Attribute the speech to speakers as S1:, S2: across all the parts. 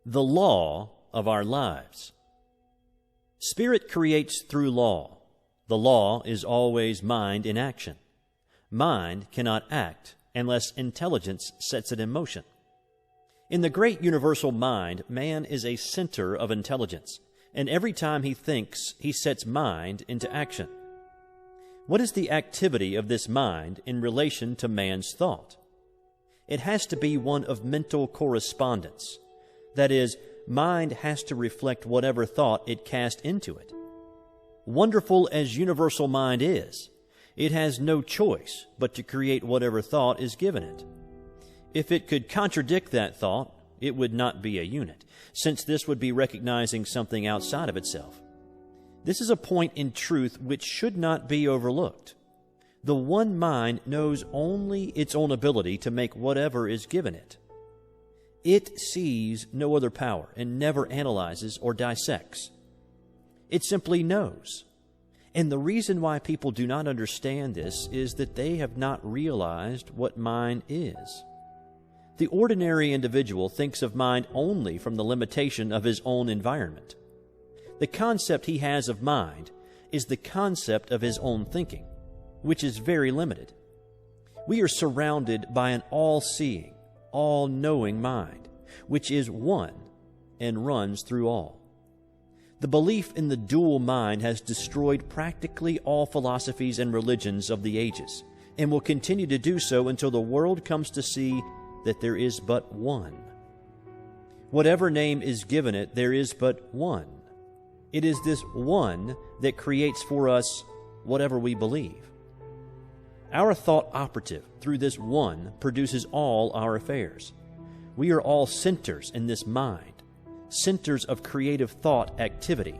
S1: The law of our lives. Spirit creates through law. The law is always mind in action. Mind cannot act unless intelligence sets it in motion. In the great universal mind, man is a center of intelligence, and every time he thinks, he sets mind into action. What is the activity of this mind in relation to man's thought? It has to be one of mental correspondence. That is, mind has to reflect whatever thought it cast into it. Wonderful as universal mind is, it has no choice but to create whatever thought is given it. If it could contradict that thought, it would not be a unit, since this would be recognizing something outside of itself. This is a point in truth which should not be overlooked. The one mind knows only its own ability to make whatever is given it. It sees no other power and never analyzes or dissects. It simply knows. And the reason why people do not understand this is that they have not realized what mind is. The ordinary individual thinks of mind only from the limitation of his own environment. The concept he has of mind is the concept of his own thinking, which is very limited. We are surrounded by an all-seeing, all-knowing mind, which is one and runs through all. The belief in the dual mind has destroyed practically all philosophies and religions of the ages, and will continue to do so until the world comes to see that there is but one. Whatever name is given it, there is but one. It is this one that creates for us whatever we believe. Our thought operative through this one produces all our affairs. We are all centers in this mind, centers of creative thought activity.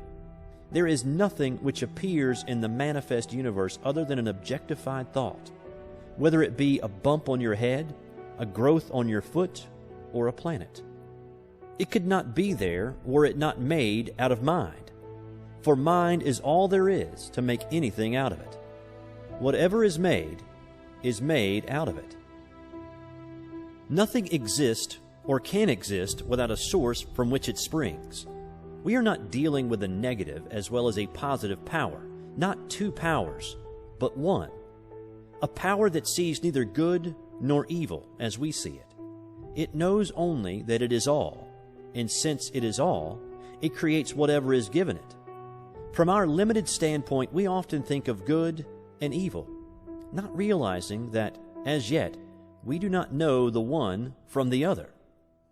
S1: There is nothing which appears in the manifest universe other than an objectified thought, whether it be a bump on your head, a growth on your foot, or a planet. It could not be there were it not made out of mind, for mind is all there is to make anything out of it. Whatever is made out of it. Nothing exists or can exist without a source from which it springs. We are not dealing with a negative as well as a positive power, not two powers, but one. A power that sees neither good nor evil as we see it. It knows only that it is all, and since it is all, it creates whatever is given it. From our limited standpoint, we often think of good and evil, not realizing that, as yet, we do not know the one from the other.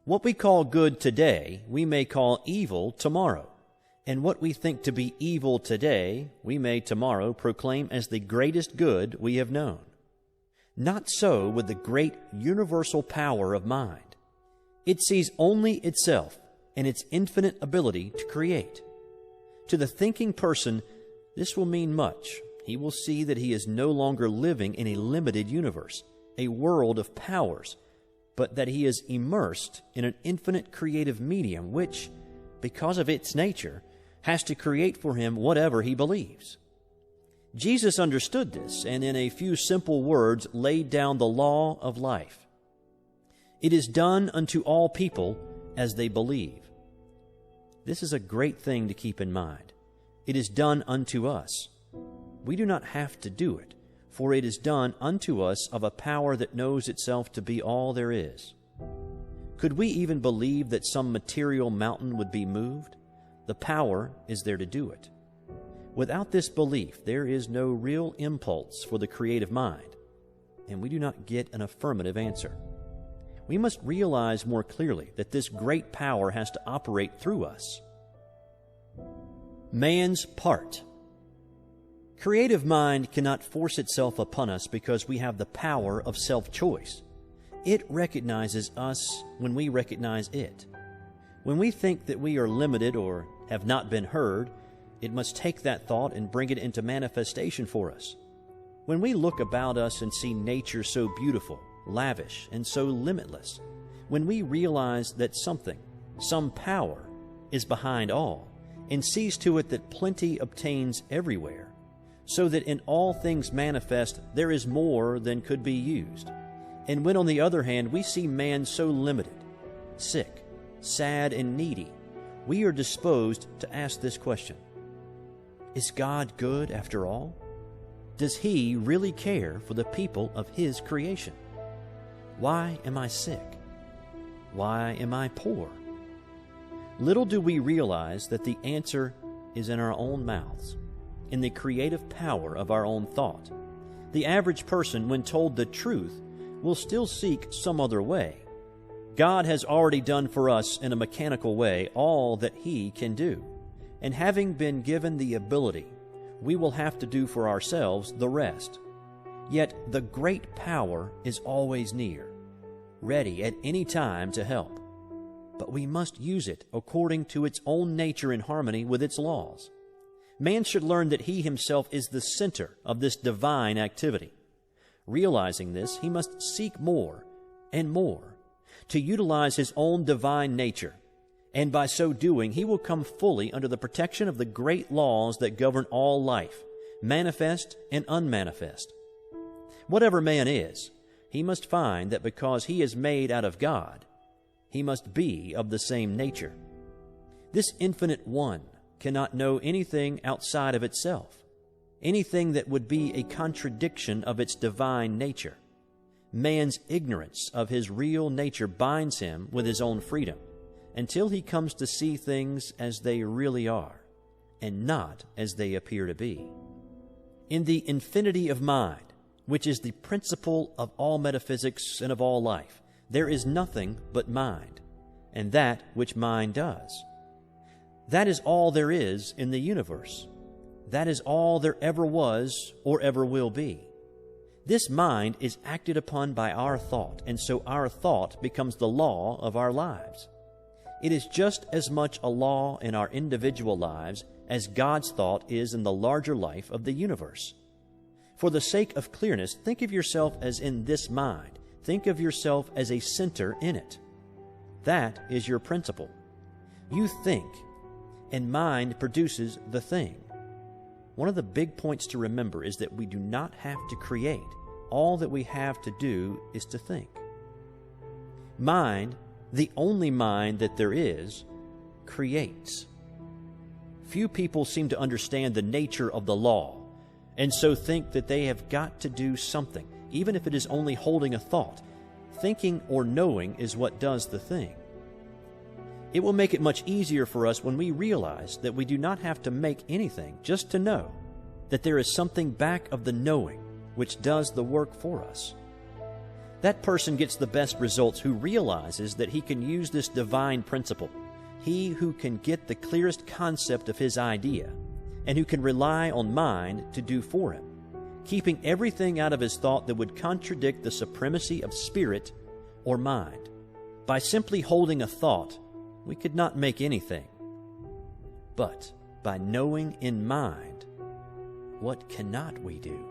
S1: What we call good today, we may call evil tomorrow, and what we think to be evil today, we may tomorrow proclaim as the greatest good we have known. Not so with the great universal power of mind. It sees only itself and its infinite ability to create. To the thinking person, this will mean much. He will see that he is no longer living in a limited universe, a world of powers, but that he is immersed in an infinite creative medium which, because of its nature, has to create for him whatever he believes. Jesus understood this and in a few simple words laid down the law of life. It is done unto all people as they believe. This is a great thing to keep in mind. It is done unto us. We do not have to do it, for it is done unto us of a power that knows itself to be all there is. Could we even believe that some material mountain would be moved? The power is there to do it. Without this belief, there is no real impulse for the creative mind, and we do not get an affirmative answer. We must realize more clearly that this great power has to operate through us. Man's part. Creative mind cannot force itself upon us because we have the power of self-choice. It recognizes us when we recognize it. When we think that we are limited or have not been heard, it must take that thought and bring it into manifestation for us. When we look about us and see nature so beautiful, lavish, and so limitless, when we realize that something, some power, is behind all, and sees to it that plenty obtains everywhere, so that in all things manifest there is more than could be used. And when, on the other hand, we see man so limited, sick, sad and needy, we are disposed to ask this question: is God good after all? Does He really care for the people of His creation? Why am I sick? Why am I poor? Little do we realize that the answer is in our own mouths, in the creative power of our own thought. The average person, when told the truth, will still seek some other way. God has already done for us in a mechanical way all that He can do, and having been given the ability, we will have to do for ourselves the rest. Yet the great power is always near, ready at any time to help. But we must use it according to its own nature in harmony with its laws. Man should learn that he himself is the center of this divine activity. Realizing this, he must seek more and more to utilize his own divine nature, and by so doing he will come fully under the protection of the great laws that govern all life, manifest and unmanifest. Whatever man is, he must find that because he is made out of God, he must be of the same nature. This infinite one cannot know anything outside of itself, anything that would be a contradiction of its divine nature. Man's ignorance of his real nature binds him with his own freedom until he comes to see things as they really are and not as they appear to be. In the infinity of mind, which is the principle of all metaphysics and of all life, there is nothing but mind, and that which mind does. That is all there is in the universe. That is all there ever was or ever will be. This mind is acted upon by our thought, and so our thought becomes the law of our lives. It is just as much a law in our individual lives as God's thought is in the larger life of the universe. For the sake of clearness, think of yourself as in this mind. Think of yourself as a center in it. That is your principle. You think, and mind produces the thing. One of the big points to remember is that we do not have to create. All that we have to do is to think. Mind, the only mind that there is, creates. Few people seem to understand the nature of the law, and so think that they have got to do something, even if it is only holding a thought. Thinking or knowing is what does the thing. It will make it much easier for us when we realize that we do not have to make anything just to know, that there is something back of the knowing which does the work for us. That person gets the best results who realizes that he can use this divine principle, he who can get the clearest concept of his idea, and who can rely on mind to do for him, keeping everything out of his thought that would contradict the supremacy of spirit or mind. By simply holding a thought, we could not make anything. But by knowing in mind, what cannot we do?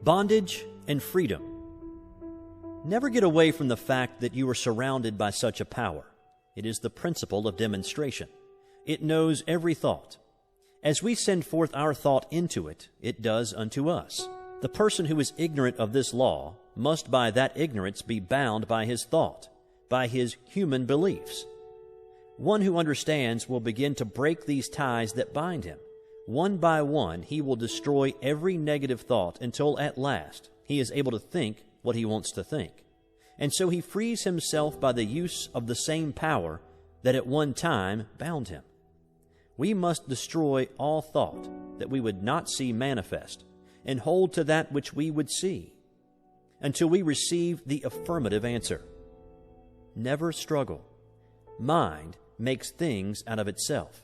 S1: Bondage and freedom. Never get away from the fact that you are surrounded by such a power. It is the principle of demonstration. It knows every thought. As we send forth our thought into it, it does unto us. The person who is ignorant of this law must by that ignorance be bound by his thought, by his human beliefs. One who understands will begin to break these ties that bind him. One by one, he will destroy every negative thought until at last he is able to think what he wants to think. And so he frees himself by the use of the same power that at one time bound him. We must destroy all thought that we would not see manifest and hold to that which we would see until we receive the affirmative answer. Never struggle. Mind makes things out of itself.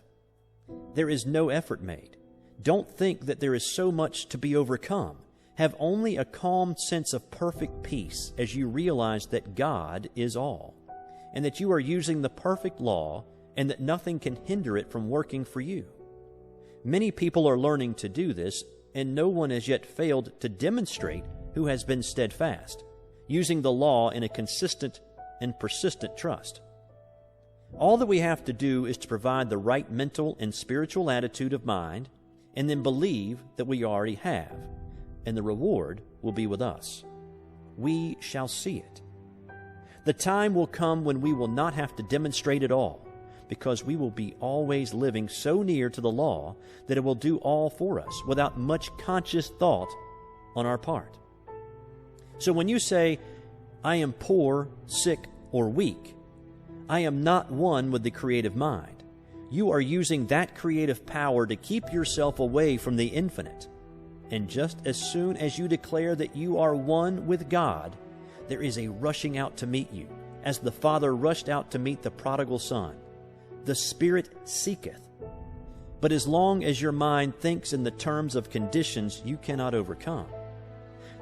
S1: There is no effort made. Don't think that there is so much to be overcome. Have only a calm sense of perfect peace as you realize that God is all, and that you are using the perfect law, and that nothing can hinder it from working for you. Many people are learning to do this, and no one has yet failed to demonstrate who has been steadfast, using the law in a consistent and persistent trust. All that we have to do is to provide the right mental and spiritual attitude of mind, and then believe that we already have, and the reward will be with us. We shall see it. The time will come when we will not have to demonstrate at all, because we will be always living so near to the law that it will do all for us without much conscious thought on our part. So when you say, I am poor, sick, or weak, I am not one with the creative mind. You are using that creative power to keep yourself away from the infinite. And just as soon as you declare that you are one with God, there is a rushing out to meet you, as the Father rushed out to meet the prodigal son. The Spirit seeketh. But as long as your mind thinks in the terms of conditions you cannot overcome,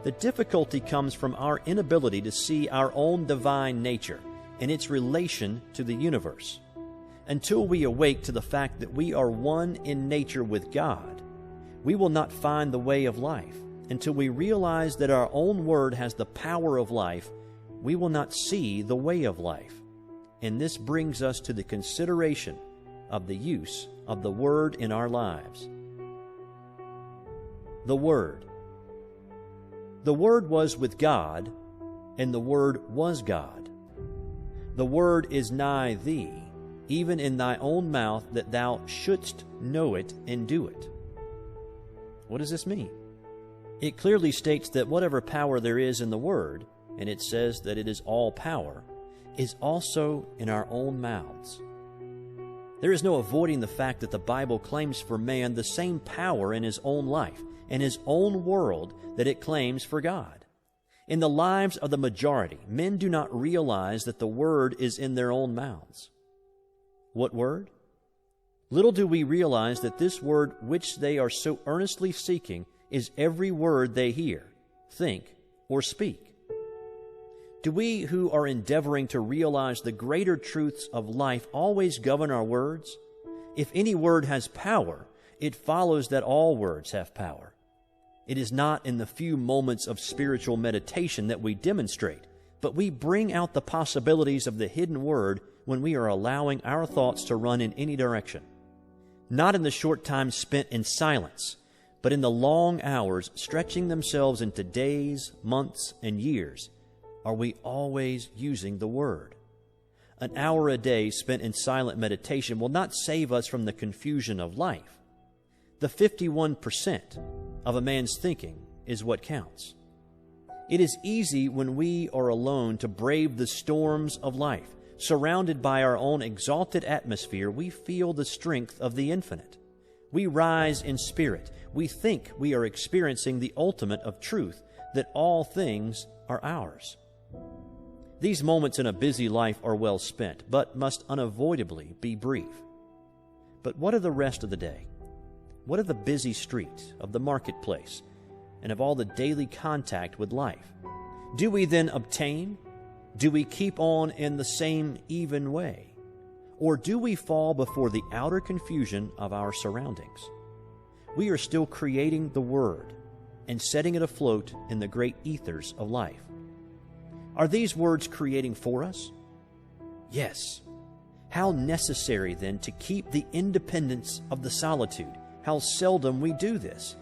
S1: the difficulty comes from our inability to see our own divine nature and its relation to the universe. Until we awake to the fact that we are one in nature with God, we will not find the way of life. Until we realize that our own word has the power of life, we will not see the way of life. And this brings us to the consideration of the use of the Word in our lives. The Word. The Word was with God, and the Word was God. The Word is nigh thee, even in thy own mouth, that thou shouldst know it and do it. What does this mean? It clearly states that whatever power there is in the Word, and it says that it is all power, is also in our own mouths. There is no avoiding the fact that the Bible claims for man the same power in his own life and his own world that it claims for God. In the lives of the majority, men do not realize that the Word is in their own mouths. What Word? Little do we realize that this Word which they are so earnestly seeking is every word they hear, think, or speak. Do we who are endeavoring to realize the greater truths of life always govern our words? If any word has power, it follows that all words have power. It is not in the few moments of spiritual meditation that we demonstrate, but we bring out the possibilities of the hidden word when we are allowing our thoughts to run in any direction. Not in the short time spent in silence, but in the long hours stretching themselves into days, months, and years, are we always using the Word. An hour a day spent in silent meditation will not save us from the confusion of life. The 51% of a man's thinking is what counts. It is easy when we are alone to brave the storms of life. Surrounded by our own exalted atmosphere, we feel the strength of the infinite. We rise in spirit. We think we are experiencing the ultimate of truth, that all things are ours. These moments in a busy life are well spent, but must unavoidably be brief. But what of the rest of the day? What of the busy street, of the marketplace, and of all the daily contact with life? Do we then obtain? Do we keep on in the same even way? Or do we fall before the outer confusion of our surroundings? We are still creating the Word and setting it afloat in the great ethers of life. Are these words creating for us? Yes. How necessary, then, to keep the independence of the solitude. How seldom we do this.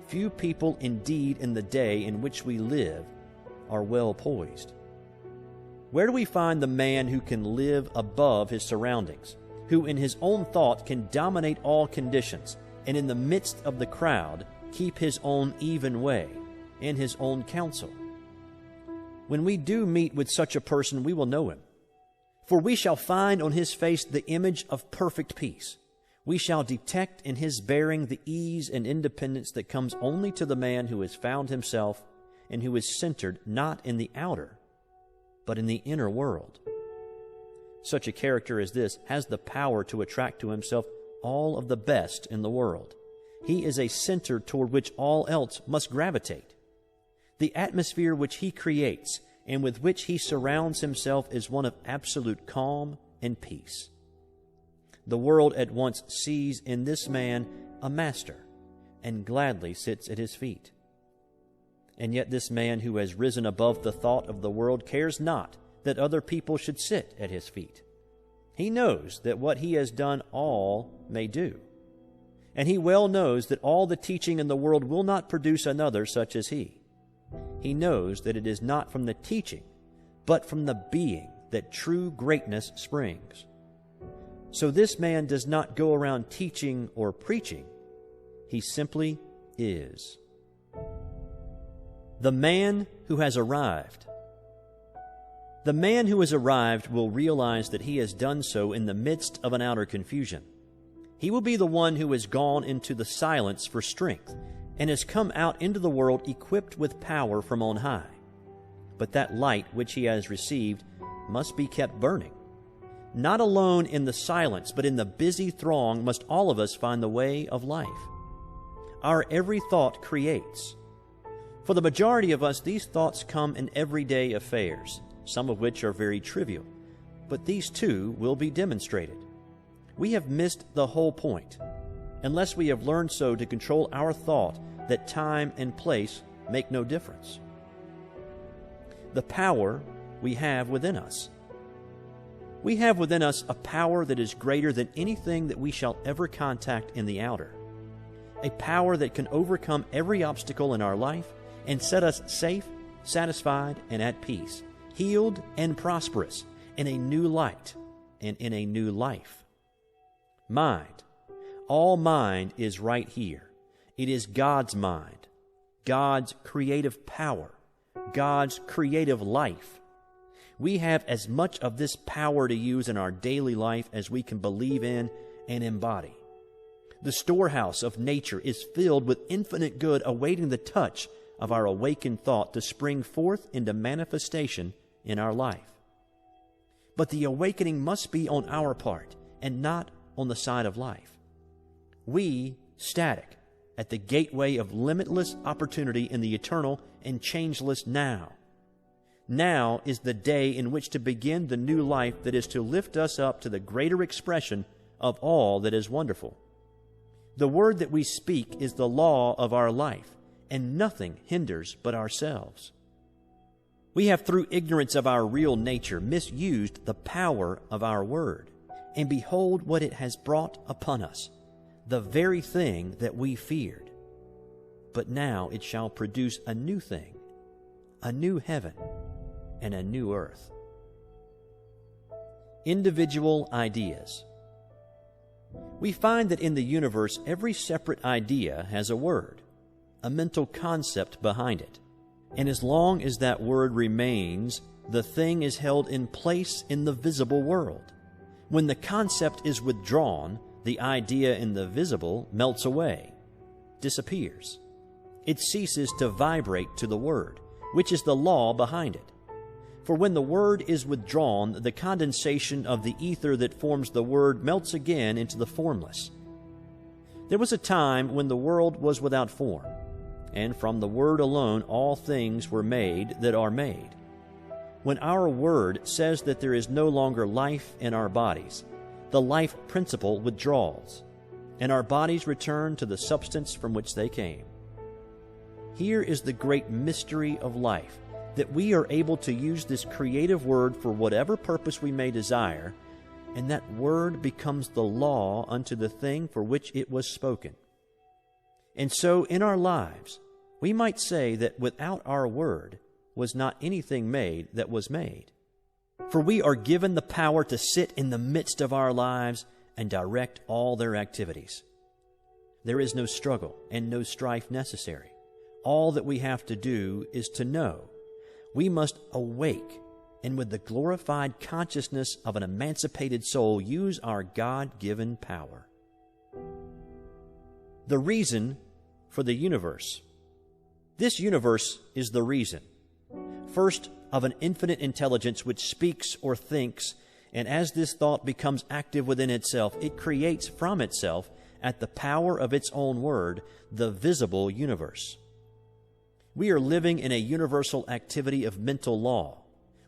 S1: Few people indeed in the day in which we live are well poised. Where do we find the man who can live above his surroundings, who in his own thought can dominate all conditions, and in the midst of the crowd keep his own even way and his own counsel? When we do meet with such a person, we will know him. For we shall find on his face the image of perfect peace. We shall detect in his bearing the ease and independence that comes only to the man who has found himself and who is centered not in the outer, but in the inner world. Such a character as this has the power to attract to himself all of the best in the world. He is a center toward which all else must gravitate. The atmosphere which he creates and with which he surrounds himself is one of absolute calm and peace. The world at once sees in this man a master and gladly sits at his feet. And yet this man who has risen above the thought of the world cares not that other people should sit at his feet. He knows that what he has done all may do. And he well knows that all the teaching in the world will not produce another such as he. He knows that it is not from the teaching, but from the being that true greatness springs. So this man does not go around teaching or preaching. He simply is. The man who has arrived. The man who has arrived will realize that he has done so in the midst of an outer confusion. He will be the one who has gone into the silence for strength and has come out into the world equipped with power from on high. But that light which he has received must be kept burning. Not alone in the silence, but in the busy throng must all of us find the way of life. Our every thought creates. For the majority of us, these thoughts come in everyday affairs, some of which are very trivial, but these too will be demonstrated. We have missed the whole point, unless we have learned so to control our thought that time and place make no difference. The power we have within us. We have within us a power that is greater than anything that we shall ever contact in the outer, a power that can overcome every obstacle in our life and set us safe, satisfied, and at peace, healed and prosperous, in a new light and in a new life. Mind. All mind is right here. It is God's mind, God's creative power, God's creative life. We have as much of this power to use in our daily life as we can believe in and embody. The storehouse of nature is filled with infinite good awaiting the touch of our awakened thought to spring forth into manifestation in our life. But the awakening must be on our part and not on the side of life. We, static, at the gateway of limitless opportunity in the eternal and changeless now. Now is the day in which to begin the new life that is to lift us up to the greater expression of all that is wonderful. The word that we speak is the law of our life, and nothing hinders but ourselves. We have, through ignorance of our real nature, misused the power of our word, and behold what it has brought upon us, the very thing that we feared. But now it shall produce a new thing, a new heaven, and a new earth. Individual ideas. We find that in the universe every separate idea has a word, a mental concept behind it. And as long as that word remains, the thing is held in place in the visible world. When the concept is withdrawn, the idea in the visible melts away, disappears. It ceases to vibrate to the word, which is the law behind it. For when the word is withdrawn, the condensation of the ether that forms the word melts again into the formless. There was a time when the world was without form, and from the word alone all things were made that are made. When our word says that there is no longer life in our bodies, the life principle withdraws, and our bodies return to the substance from which they came. Here is the great mystery of life, that we are able to use this creative word for whatever purpose we may desire, and that word becomes the law unto the thing for which it was spoken. And so in our lives, we might say that without our word was not anything made that was made. For we are given the power to sit in the midst of our lives and direct all their activities. There is no struggle and no strife necessary. All that we have to do is to know. We must awake and with the glorified consciousness of an emancipated soul use our God-given power. The reason for the universe. This universe is the reason. First, of an infinite intelligence which speaks or thinks, and as this thought becomes active within itself, it creates from itself, at the power of its own word, the visible universe. We are living in a universal activity of mental law.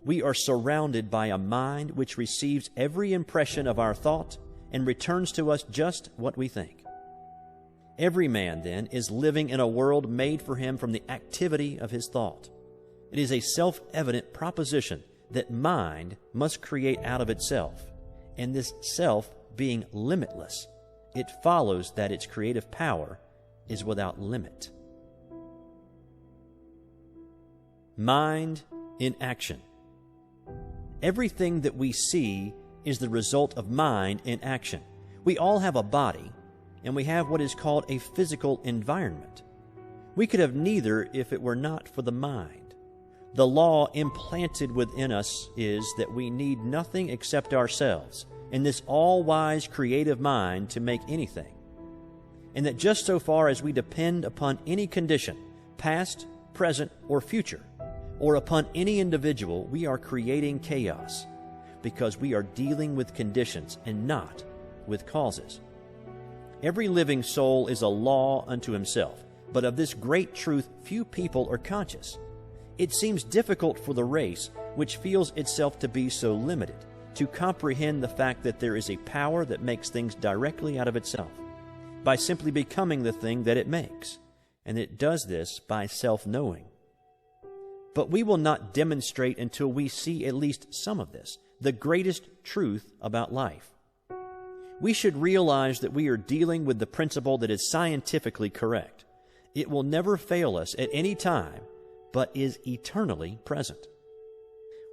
S1: We are surrounded by a mind which receives every impression of our thought and returns to us just what we think. Every man, then, is living in a world made for him from the activity of his thought. It is a self-evident proposition that mind must create out of itself, and this self being limitless, it follows that its creative power is without limit. Mind in action. Everything that we see is the result of mind in action. We all have a body, and we have what is called a physical environment. We could have neither if it were not for the mind. The law implanted within us is that we need nothing except ourselves and this all-wise creative mind to make anything, and that just so far as we depend upon any condition, past, present, or future, or upon any individual, we are creating chaos, because we are dealing with conditions and not with causes. Every living soul is a law unto himself, but of this great truth few people are conscious. It seems difficult for the race, which feels itself to be so limited, to comprehend the fact that there is a power that makes things directly out of itself, by simply becoming the thing that it makes, and it does this by self-knowing. But we will not demonstrate until we see at least some of this, the greatest truth about life. We should realize that we are dealing with the principle that is scientifically correct. It will never fail us at any time, but is eternally present.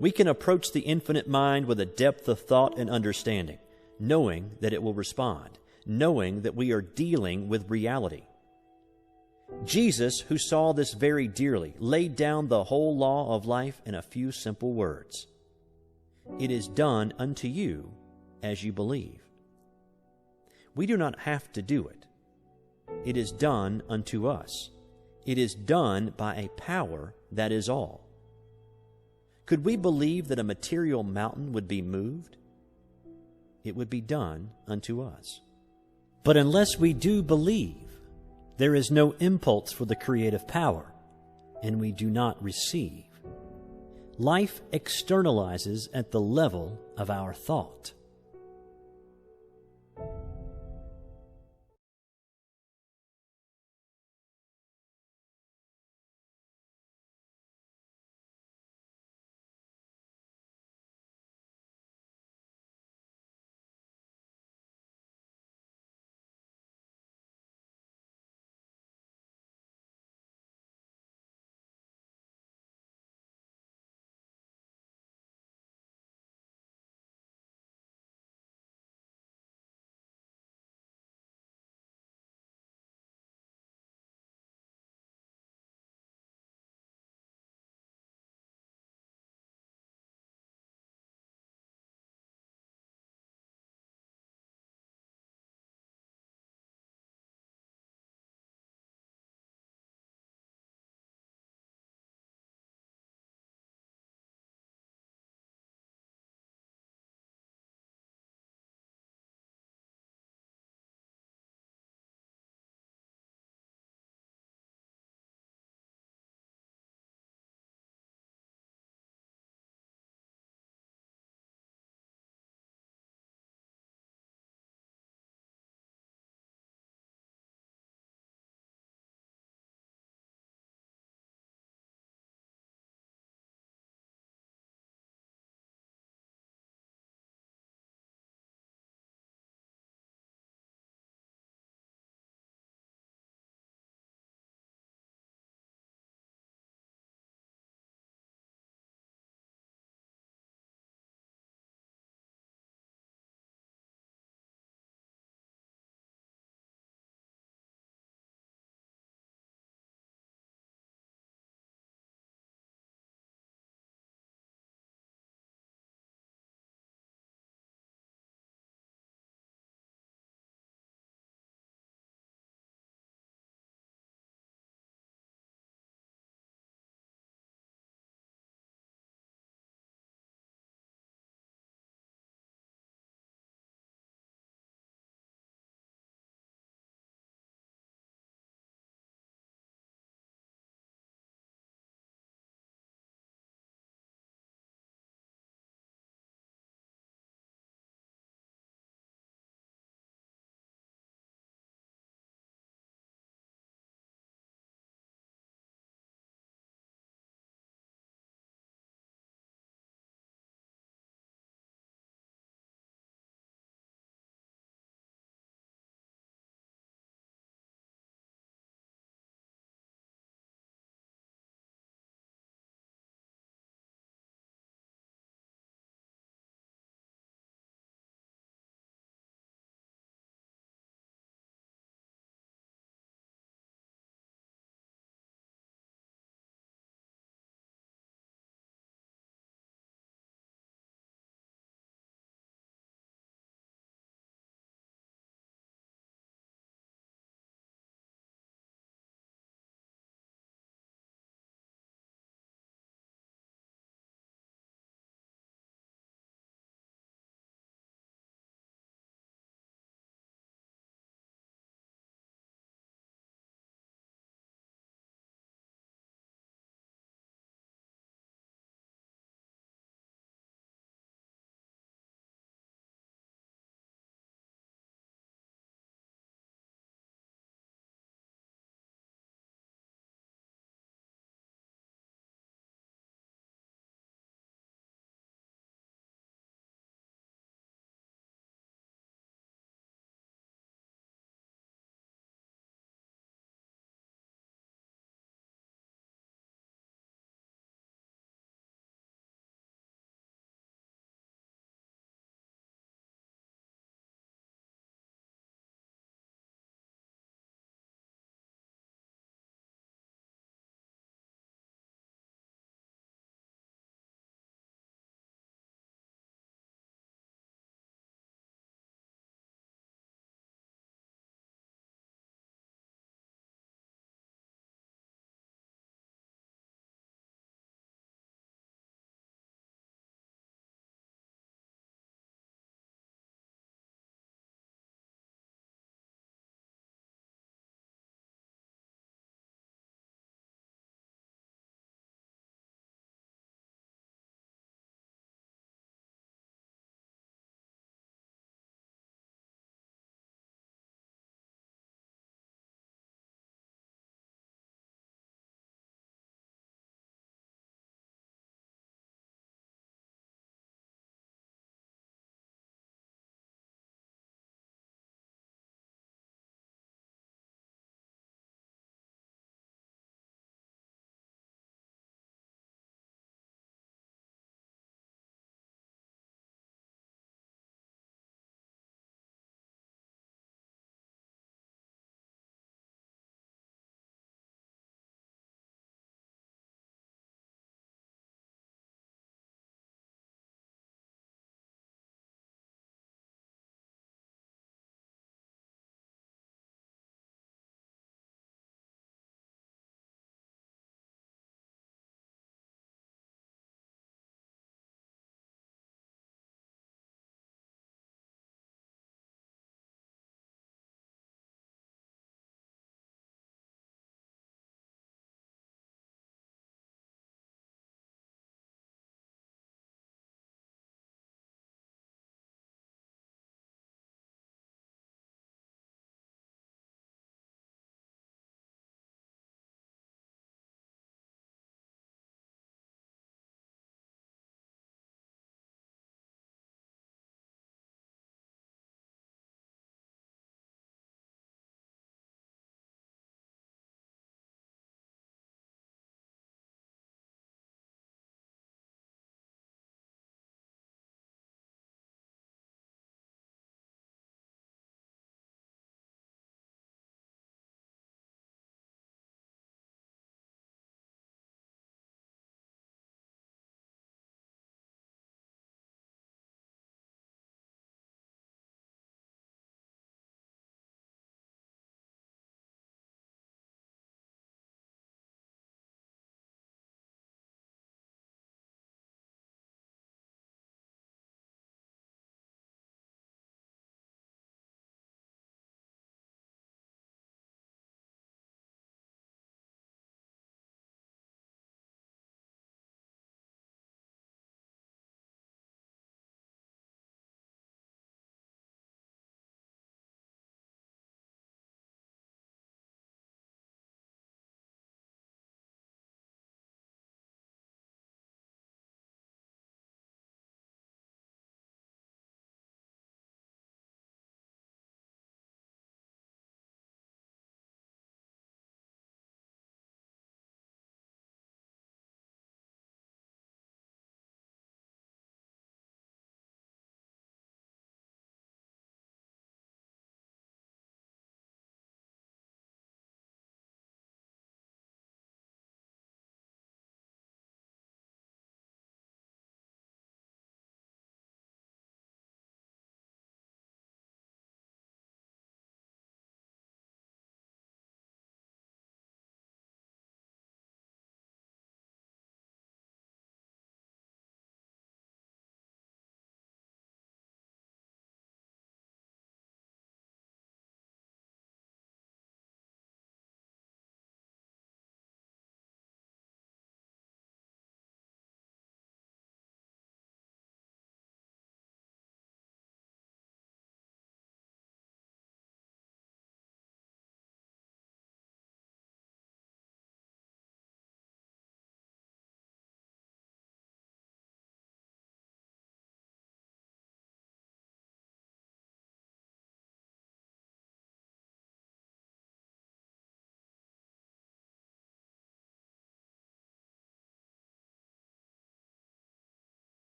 S1: We can approach the infinite mind with a depth of thought and understanding, knowing that it will respond, knowing that we are dealing with reality. Jesus, who saw this very dearly, laid down the whole law of life in a few simple words. It is done unto you as you believe. We do not have to do it. It is done unto us. It is done by a power that is all. Could we believe that a material mountain would be moved? It would be done unto us. But unless we do believe, there is no impulse for the creative power, and we do not receive. Life externalizes at the level of our thought.